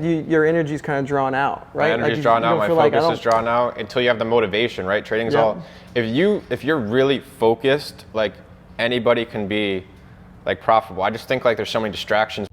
Your energy's kind of drawn out, right? My energy's drawn out, my focus is drawn out until you have the motivation, right? Trading's all, if you're really focused, like anybody can be like profitable. I just think like there's so many distractions.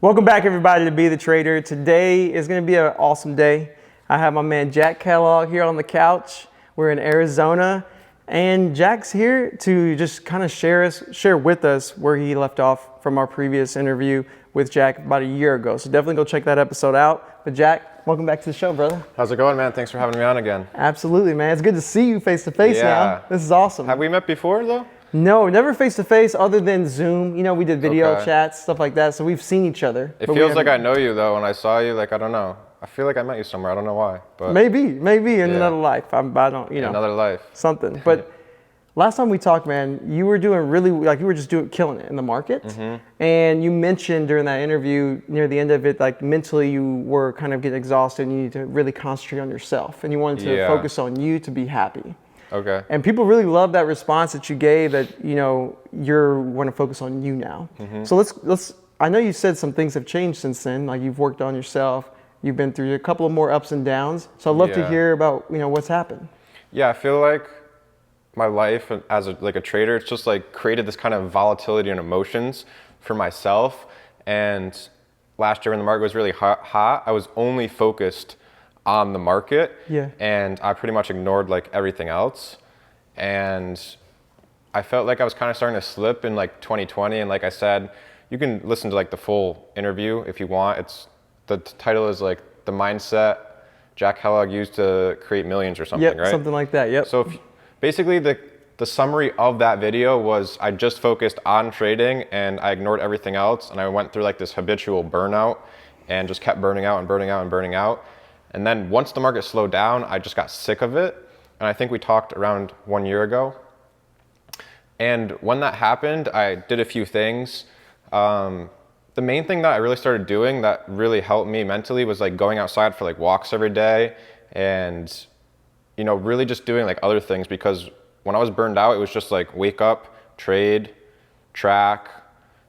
Welcome back everybody to Be the Trader. Today is gonna be an awesome day. I have my man Jack Kellogg here on the couch. We're in Arizona and Jack's here to just kind of share with us where he left off from our previous interview with Jack about a year ago. So definitely go check that episode out. But Jack, welcome back to the show, brother. How's it going, man? Thanks for having me on again. Absolutely, man. It's good to see you face to face now. This is awesome. Have we met before though? No, never face to face other than Zoom. You know, we did video chats, stuff like that. So we've seen each other. It feels like I know you though. When I saw you, like, I don't know. I feel like I met you somewhere. I don't know why, but maybe in another life. I don't, you know, another life, something. But last time we talked, man, you were doing really, like you were just killing it in the market. And you mentioned during that interview, near the end of it, like mentally you were kind of getting exhausted and you need to really concentrate on yourself. And you wanted to focus on you to be happy. Okay. And people really love that response that you gave, that, you know, you're want to focus on you now. So let's, I know you said some things have changed since then, like you've worked on yourself. You've been through a couple of more ups and downs. So I'd love to hear about, you know, what's happened. Yeah, I feel like my life as a trader, it's just like created this kind of volatility and emotions for myself. And last year when the market was really hot, I was only focused on the market. And I pretty much ignored like everything else. And I felt like I was kind of starting to slip in like 2020. And like I said, you can listen to like the full interview if you want. The title is like the mindset Jack Kellogg used to create millions or something, right? Something like that, So basically the summary of that video was I just focused on trading and I ignored everything else. And I went through like this habitual burnout and just kept burning out and burning out and burning out. And then once the market slowed down, I just got sick of it. And I think we talked around 1 year ago. And when that happened, I did a few things. The main thing that I really started doing that really helped me mentally was like going outside for like walks every day and, you know, really just doing like other things, because when I was burned out, it was just like wake up, trade, track,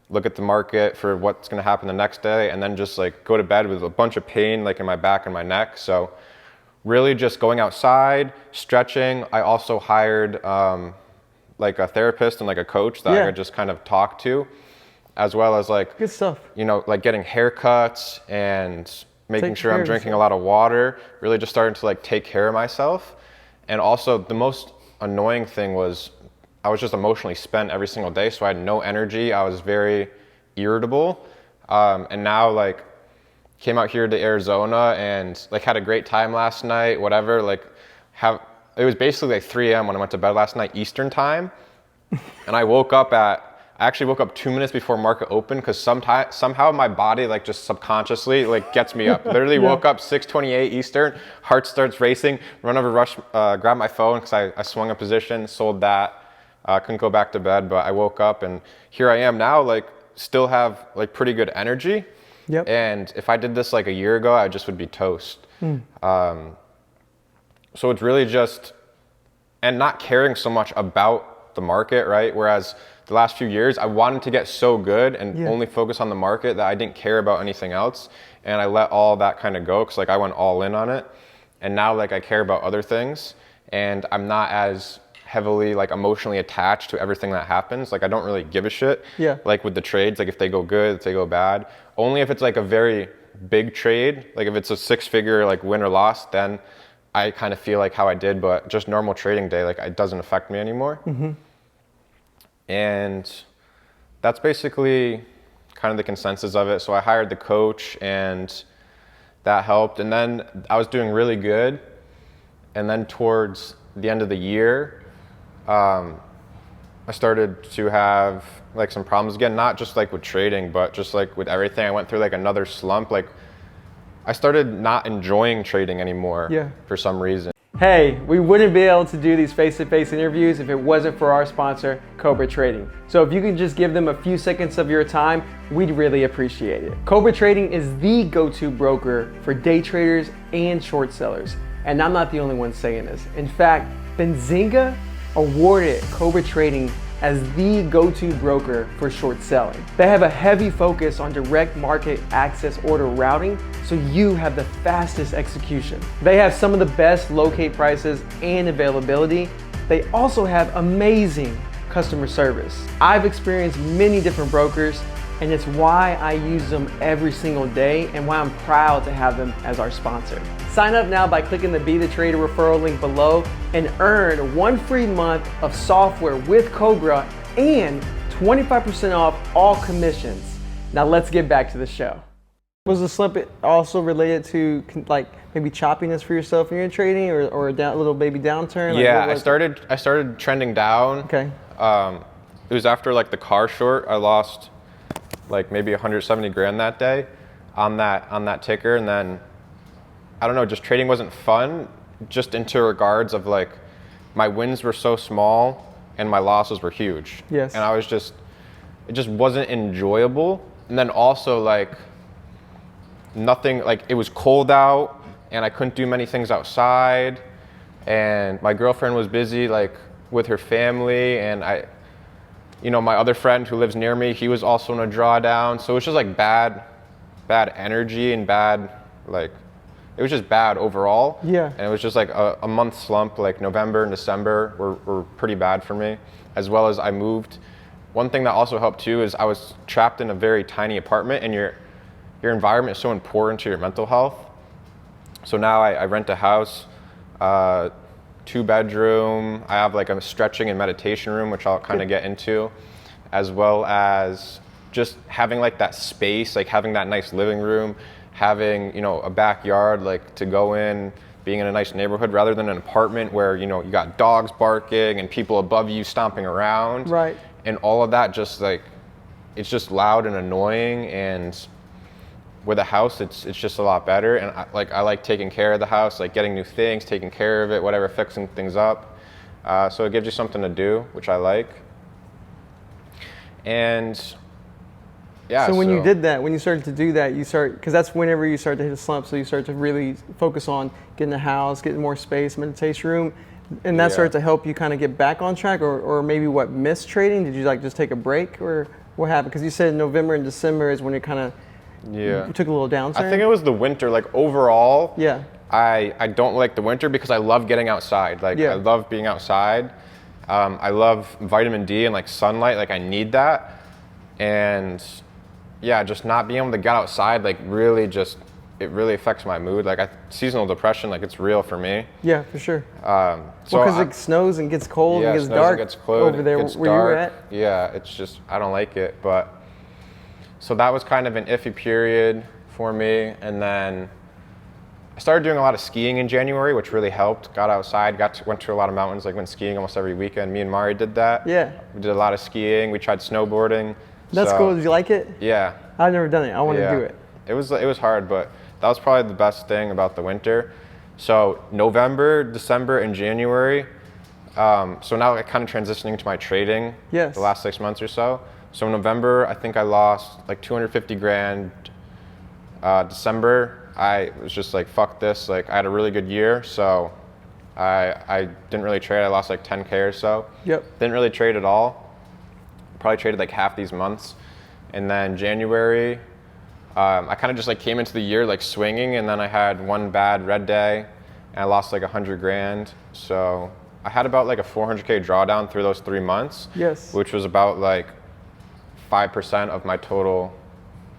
look at the market for what's going to happen the next day, and then just like go to bed with a bunch of pain like in my back and my neck. So really just going outside, stretching. I also hired like a therapist and like a coach that I could just kind of talk to, as well as like, good stuff. You know, like getting haircuts and making sure I'm drinking a lot of water, really just starting to like take care of myself. And also the most annoying thing was I was just emotionally spent every single day. So I had no energy. I was very irritable. And now like came out here to Arizona and like had a great time last night, whatever, like it was basically like 3 a.m. when I went to bed last night, Eastern time. And I actually woke up 2 minutes before market open because somehow my body like just subconsciously like gets me up. Literally woke up 6:28 Eastern, heart starts racing, run over, grab my phone because I swung a position, sold that. Couldn't go back to bed, but I woke up and here I am now, like still have like pretty good energy. And if I did this like a year ago, I just would be toast. So it's really just, and not caring so much about the market, right? Whereas the last few years, I wanted to get so good and only focus on the market that I didn't care about anything else. And I let all that kind of go because like I went all in on it. And now like I care about other things and I'm not as heavily like emotionally attached to everything that happens. Like I don't really give a shit. Like with the trades, like if they go good, if they go bad. Only if it's like a very big trade, like if it's a 6-figure like win or loss, then I kind of feel like how I did, but just normal trading day, like it doesn't affect me anymore. And that's basically kind of the consensus of it. So I hired the coach and that helped. And then I was doing really good. And then towards the end of the year, I started to have like some problems again, not just like with trading, but just like with everything. I went through like another slump. Like I started not enjoying trading anymore for some reason. Hey, we wouldn't be able to do these face-to-face interviews if it wasn't for our sponsor, Cobra Trading. So if you could just give them a few seconds of your time, we'd really appreciate it. Cobra Trading is the go-to broker for day traders and short sellers. And I'm not the only one saying this. In fact, Benzinga awarded Cobra Trading as the go-to broker for short selling. They have a heavy focus on direct market access order routing, so you have the fastest execution. They have some of the best locate prices and availability. They also have amazing customer service. I've experienced many different brokers, and it's why I use them every single day and why I'm proud to have them as our sponsor. Sign up now by clicking the Be the Trader referral link below and earn 1 free month of software with Cobra and 25% off all commissions. Now let's get back to the show. Was the slump also related to like maybe choppiness for yourself when you're trading, or a little baby downturn? Like, yeah, I started trending down. Okay. It was after like the car short. I lost like maybe 170 grand that day on that ticker, and then I don't know, just trading wasn't fun, just into regards of like my wins were so small and my losses were huge. Yes. And it just wasn't enjoyable. And then also like nothing, like it was cold out and I couldn't do many things outside, and my girlfriend was busy like with her family, and my other friend who lives near me, he was also in a drawdown. So it was just like bad energy and it was just bad overall. Yeah. And it was just like a month slump, like November and December were pretty bad for me, as well as I moved. One thing that also helped too is I was trapped in a very tiny apartment, and your environment is so important to your mental health. So now I rent a house, 2-bedroom. I have like a stretching and meditation room, which I'll kind of get into, as well as just having like that space, like having that nice living room, having, a backyard like to go in, being in a nice neighborhood rather than an apartment where, you got dogs barking and people above you stomping around. Right. And all of that just like, it's just loud and annoying. And with a house, it's just a lot better. And I like taking care of the house, like getting new things, taking care of it, whatever, fixing things up. So it gives you something to do, which I like. And yeah. So when you did that, when you started to do that, because that's whenever you start to hit a slump, so you start to really focus on getting a house, getting more space, meditation room, and that started to help you kind of get back on track, or maybe missed trading? Did you like just take a break, or what happened? Because you said November and December is when it kind of, you took a little downturn. I think it was the winter, like overall. Yeah. I don't like the winter because I love getting outside. Like I love being outside. I love vitamin D and like sunlight, like I need that. And yeah, just not being able to get outside, like it really affects my mood. Like seasonal depression, like it's real for me. Yeah, for sure. So because it snows and gets cold and gets dark over there where you were at. Yeah, it's just, I don't like it. But so that was kind of an iffy period for me. And then I started doing a lot of skiing in January, which really helped. Got outside, went to a lot of mountains, like went skiing almost every weekend. Me and Mari did that. Yeah. We did a lot of skiing. We tried snowboarding. That's cool. Did you like it? Yeah. I've never done it. I want to do it. It was hard, but that was probably the best thing about the winter. So November, December, and January. So now I'm kind of transitioning to my trading. Yes. The last 6 months or so. So in November, I think I lost like 250 grand. December, I was just like, fuck this. Like I had a really good year, so I didn't really trade. I lost like 10K or so. Yep. Didn't really trade at all. Probably traded like half these months. And then January, I kind of just like came into the year like swinging, and then I had one bad red day and I lost like 100 grand. So I had about like a 400K drawdown through those 3 months. Yes. Which was about like 5% of my total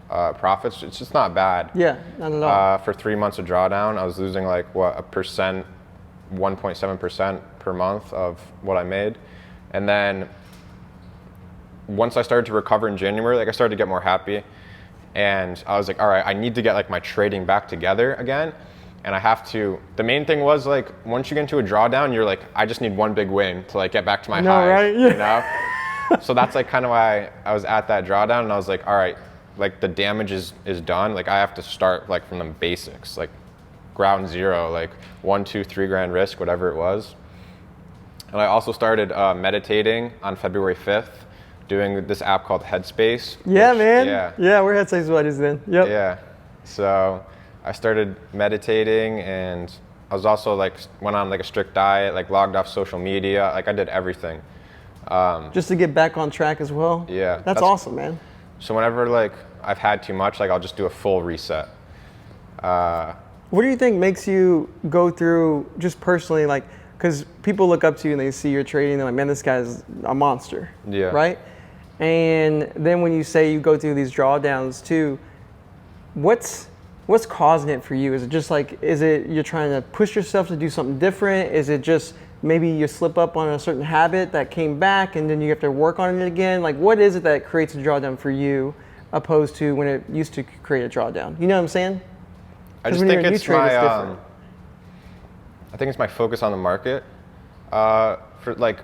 profits. It's just not bad. Yeah, not at all. For 3 months of drawdown, I was losing like 1.7% per month of what I made. And then once I started to recover in January, like I started to get more happy, and I was like, all right, I need to get like my trading back together again. And I have to, the main thing was like, once you get into a drawdown, you're like, I just need one big win to like get back to my highs, right? Yeah. You know? So that's like kind of why I was at that drawdown, and I was like, all right, like the damage is done. Like I have to start like from the basics, like ground zero, like 1, 2, 3 grand risk, whatever it was. And I also started meditating on February 5th, doing this app called Headspace. Yeah, man. Yeah, we're Headspace buddies then. Yep. Yeah. So I started meditating, and I was also like, went on like a strict diet, like logged off social media. Like I did everything. Just to get back on track as well. Yeah, That's awesome, man. So whenever like I've had too much, like I'll just do a full reset. What do you think makes you go through just personally, like, because people look up to you and they see your trading, they're like, man, this guy's a monster, Yeah. right? And then when you say you go through these drawdowns too, what's causing it for you? Is it just like, is it you're trying to push yourself to do something different? Is it just maybe you slip up on a certain habit that came back and then you have to work on it again? Like, what is it that creates a drawdown for you opposed to when it used to create a drawdown? You know what I'm saying? I just think it's my, I think it's my focus on the market. For like,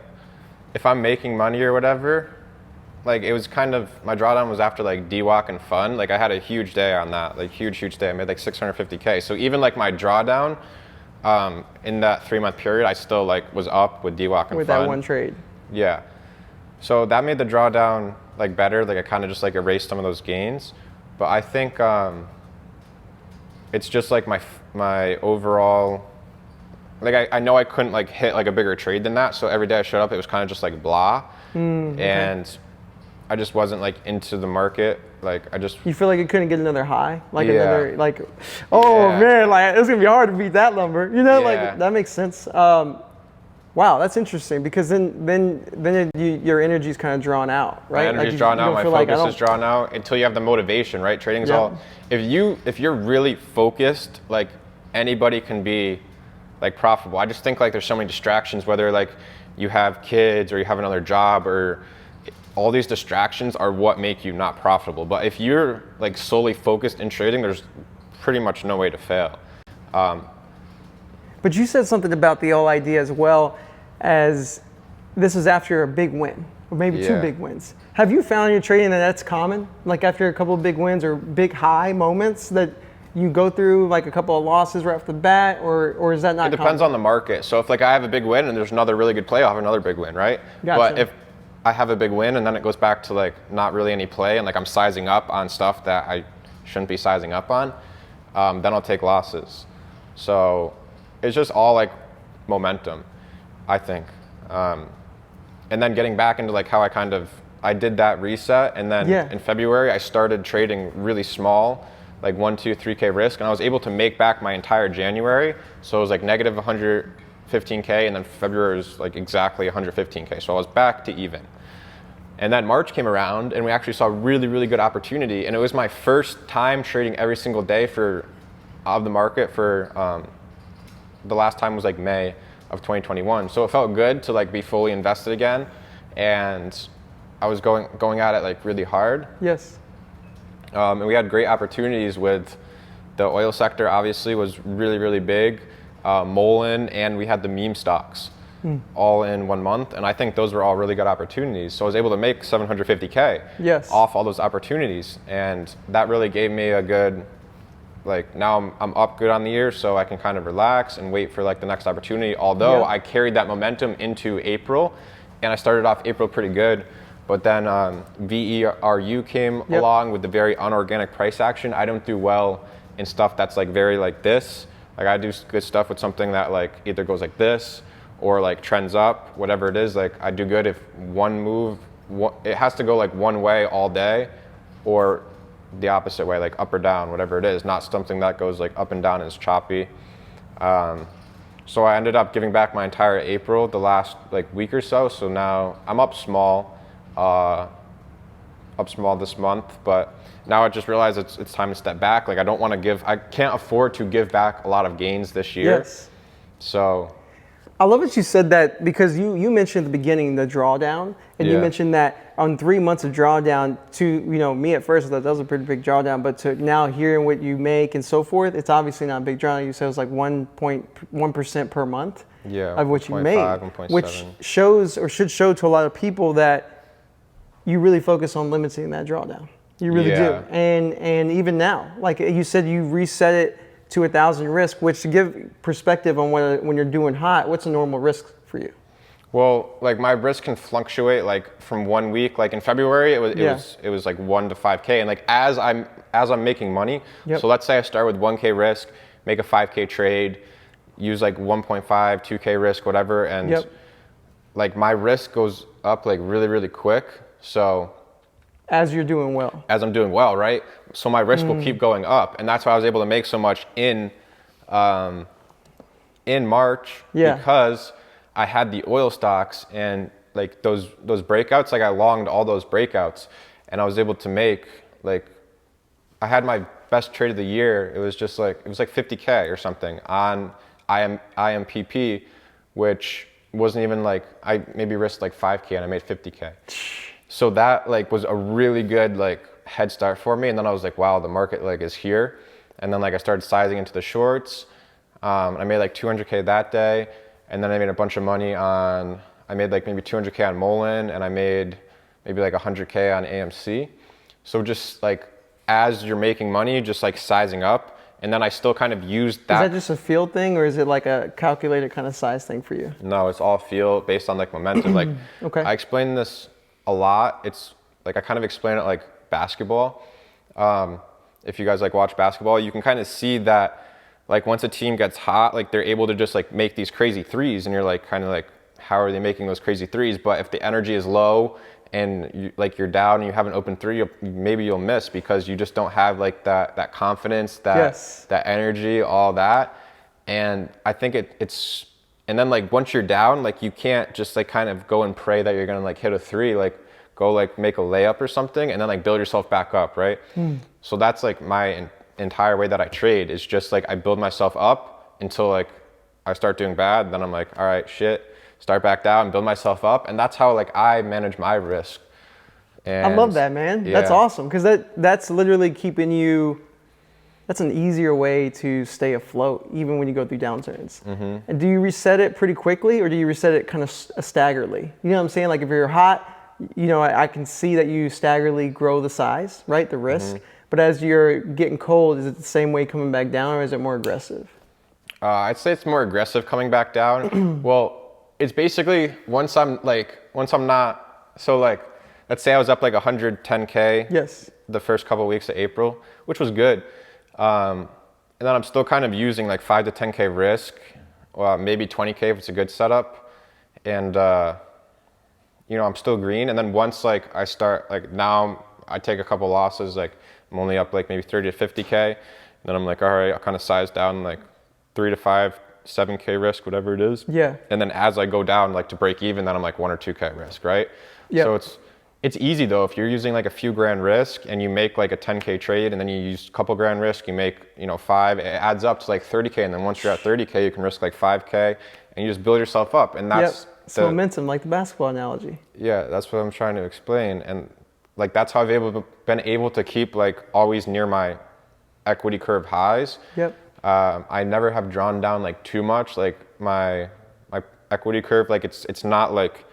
if I'm making money or whatever, like it was kind of, my drawdown was after like DWAC and fun. Like I had a huge day on that, like huge day. I made like 650K. So even like my drawdown in that 3-month period, I still like was up with DWAC and with fun. That one trade. Yeah. So that made the drawdown like better. Like I kind of just like erased some of those gains. But I think it's just like my overall, like I know I couldn't like hit like a bigger trade than that. So every day I showed up, it was kind of just like blah. And I just wasn't like into the market. Like I just. You feel like you couldn't get another high, like Yeah. another like, oh man, like it's gonna be hard to beat that number. You know, Yeah. like that makes sense. Wow, that's interesting because then your energy's kind of drawn out, right? My energy's like drawn out. My focus is drawn out. out until you have the motivation, right? Trading is all. If you're really focused, like anybody can be like profitable. I just think like there's so many distractions, whether like you have kids or you have another job or all these distractions are what make you not profitable. But if you're like solely focused in trading, there's pretty much no way to fail. But you said something about the whole idea as well as this is after a big win or maybe two big wins. Have you found in your trading that that's common? Like after a couple of big wins or big high moments that you go through like a couple of losses right off the bat, or is that not It depends on the market. So if like I have a big win and there's another really good play, I'll have another big win, right? Gotcha. But if I have a big win and then it goes back to like not really any play and like I'm sizing up on stuff that I shouldn't be sizing up on, then I'll take losses. So it's just all like momentum, I think. And then getting back into like how I did that reset, and then in February I started trading really small, like 1, 2, 3K risk, and I was able to make back my entire January. So it was like negative 115K, and then February was like exactly 115K. So I was back to even. And then March came around and we actually saw really, really good opportunity. And it was my first time trading every single day of the market for, the last time was like May of 2021. So it felt good to like be fully invested again. And I was going at it like really hard. Yes. And we had great opportunities with the oil sector, obviously was really, really big. Mullen, and we had the meme stocks all in 1 month. And I think those were all really good opportunities. So I was able to make 750K off all those opportunities. And that really gave me a good, like now I'm up good on the year, so I can kind of relax and wait for like the next opportunity. Although I carried that momentum into April, and I started off April pretty good. But then VERU came along with the very unorganic price action. I don't do well in stuff that's like very like this. Like I do good stuff with something that like either goes like this or like trends up, whatever it is. Like I do good if one move, it has to go like one way all day, or the opposite way, like up or down, whatever it is, not something that goes like up and down and is choppy. So I ended up giving back my entire April the last like week or so. So now I'm up small this month, but now I just realized it's time to step back. Like I can't afford to give back a lot of gains this year. Yes. So I love that you said that, because you mentioned at the beginning the drawdown, and you mentioned that on 3 months of drawdown to, me at first I thought that was a pretty big drawdown, but to now hearing what you make and so forth, it's obviously not a big drawdown. You said it was like 1.1% per month of what you made, 1.7. which shows or should show to a lot of people that you really focus on limiting that drawdown. You really do. And even now, like you said, you reset it to 1,000 risk, which, to give perspective on when you're doing hot, what's a normal risk for you? Well, like my risk can fluctuate like from 1 week. Like in February, it was like 1 to 5K, and like as I'm making money. So let's say I start with 1K risk, make a 5K trade, use like 1.5, 2K risk, whatever, and like my risk goes up like really, really quick. So As you're doing well. as I'm doing well, right? So my risk will keep going up. And that's why I was able to make so much in March, Yeah. because I had the oil stocks and like those breakouts, like I longed all those breakouts, and I was able to make like, I had my best trade of the year. It was just like, it was like 50K or something on IMPP, which wasn't even like, I maybe risked like 5K and I made 50K. So that like was a really good like head start for me. And then I was like, wow, the market like is here. And then like I started sizing into the shorts. I made like 200K that day. And then I made a bunch of money on, I made like maybe 200K on Mullen, and I made maybe like 100K on AMC. So just like, as you're making money, just like sizing up. And then I still kind of used that. Is that just a field thing, or is it like a calculated kind of size thing for you? No, it's all feel based on like momentum. Like Okay. I explain this a lot. It's like, I kind of explain it like basketball. If you guys like watch basketball, you can kind of see that like once a team gets hot, like they're able to just like make these crazy threes, and you're like kind of like, how are they making those crazy threes? But if the energy is low and you, like you're down and you have an open three, maybe you'll miss because you just don't have like that confidence, that energy, all that. And I think it's, and then like once you're down, like you can't just like kind of go and pray that you're gonna like hit a three, like go like make a layup or something and then like build yourself back up, right? So that's like my entire way that I trade, is just like I build myself up until like I start doing bad, then I'm like, all right, shit, start back down, build myself up. And that's how like I manage my risk. And I love that, man. yeah. That's awesome, because that's literally keeping you, that's an easier way to stay afloat even when you go through downturns. And do you reset it pretty quickly, or do you reset it kind of staggeredly? You know what I'm saying? Like if you're hot, you know, I can see that you staggeredly grow the size, right? The risk. But as you're getting cold, is it the same way coming back down, or is it more aggressive? I'd say it's more aggressive coming back down. Well, it's basically once I'm not, so like, let's say I was up like 110K Yes. the first couple of weeks of April, which was good. And then I'm still kind of using like 5 to 10K risk, maybe 20K if it's a good setup. And, you know, I'm still green. And then once like I start, like now I take a couple losses, like I'm only up like maybe 30 to 50K. And then I'm like, all right, I'll kind of size down like 3 to 5, 7K risk, whatever it is. Yeah. And then as I go down like to break even, then I'm like 1 or 2K risk, right? Yeah. So it's easy though. If you're using like a few grand risk and you make like a 10K trade and then you use a couple grand risk, you make, you know, 5, it adds up to like 30K. And then once you're at 30K, you can risk like 5K and you just build yourself up. And that's It's momentum, like the basketball analogy. Yeah, that's what I'm trying to explain. And like, that's how I've been able to keep like always near my equity curve highs. Yep. I never have drawn down like too much, like my equity curve. Like it's not like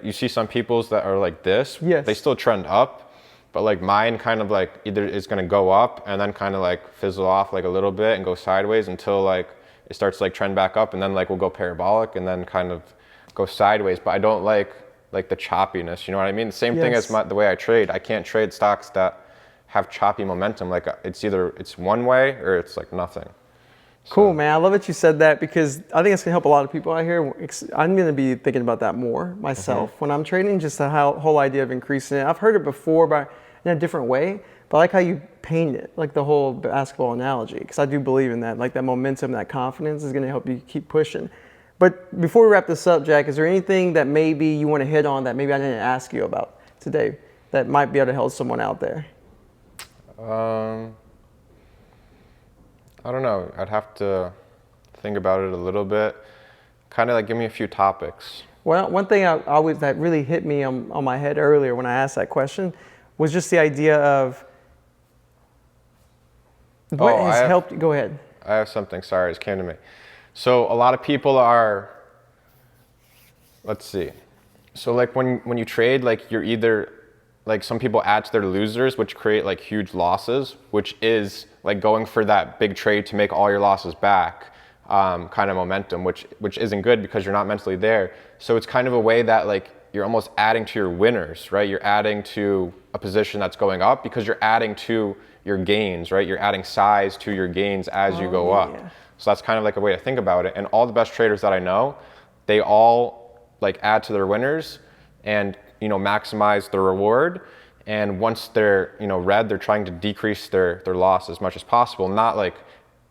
you see some people's that are like this. Yes. They still trend up, but like mine kind of like either is going to go up and then kind of like fizzle off like a little bit and go sideways until like it starts to like trend back up, and then like we'll go parabolic and then kind of go sideways. But I don't like the choppiness, you know what I mean? The same thing as the way I trade. I can't trade stocks that have choppy momentum. Like it's either it's one way or it's like nothing. Cool, man. I love that you said that, because I think it's gonna help a lot of people out here. I'm gonna be thinking about that more myself when I'm trading, just the whole idea of increasing it. I've heard it before, but in a different way. But I like how you paint it, like the whole basketball analogy, because I do believe in that. Like that momentum, that confidence is gonna help you keep pushing. But before we wrap this up, Jack, is there anything that maybe you want to hit on that maybe I didn't ask you about today that might be able to help someone out there? I don't know. I'd have to think about it a little bit. Kind of like give me a few topics. Well, one thing that really hit me on my head earlier when I asked that question was just the idea of what has helped you. Go ahead. I have something. Sorry, it just came to me. So a lot of people are, let's see. So like when you trade, like you're either, like some people add to their losers, which create like huge losses, which is like going for that big trade to make all your losses back, kind of momentum, which isn't good because you're not mentally there. So it's kind of a way that like you're almost adding to your winners, right? You're adding to a position that's going up because you're adding to your gains, right? You're adding size to your gains as you go up. So that's kind of like a way to think about it. And all the best traders that I know, they all like add to their winners and, you know, maximize the reward. And once they're, you know, red, they're trying to decrease their loss as much as possible. Not like,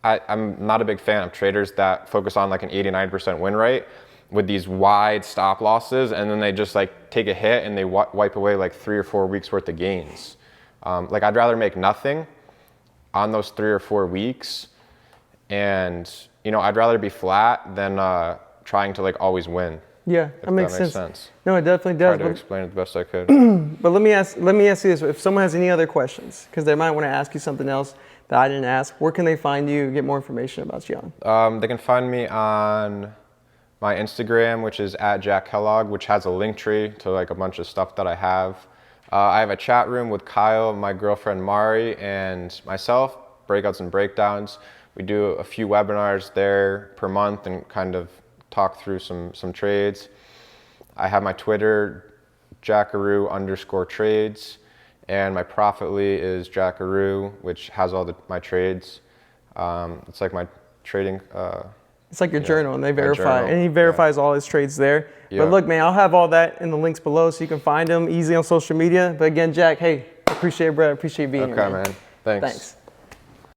I'm not a big fan of traders that focus on like an 89% win rate with these wide stop losses, and then they just like take a hit and they wipe away like 3 or 4 weeks worth of gains. Like I'd rather make nothing on those 3 or 4 weeks, and you know, I'd rather be flat than trying to like always win. Yeah, that makes sense. No, it definitely does. Try to explain it the best I could. But let me ask you this: if someone has any other questions, because they might want to ask you something else that I didn't ask, where can they find you, get more information about you on? They can find me on my Instagram, which is @JackKellogg, which has a link tree to like a bunch of stuff that I have. I have a chat room with Kyle, my girlfriend Mari, and myself, breakouts and breakdowns. We do a few webinars there per month and kind of talk through some trades. I have my Twitter, Jackaroo_trades, and my Profitly is Jackaroo, which has all my trades. It's like my trading. It's like your journal, and they verify, and he verifies all his trades there. Yeah. But look, man, I'll have all that in the links below, so you can find them easily on social media. But again, Jack, hey, appreciate it, bro. Appreciate you being here. Okay, man. Thanks.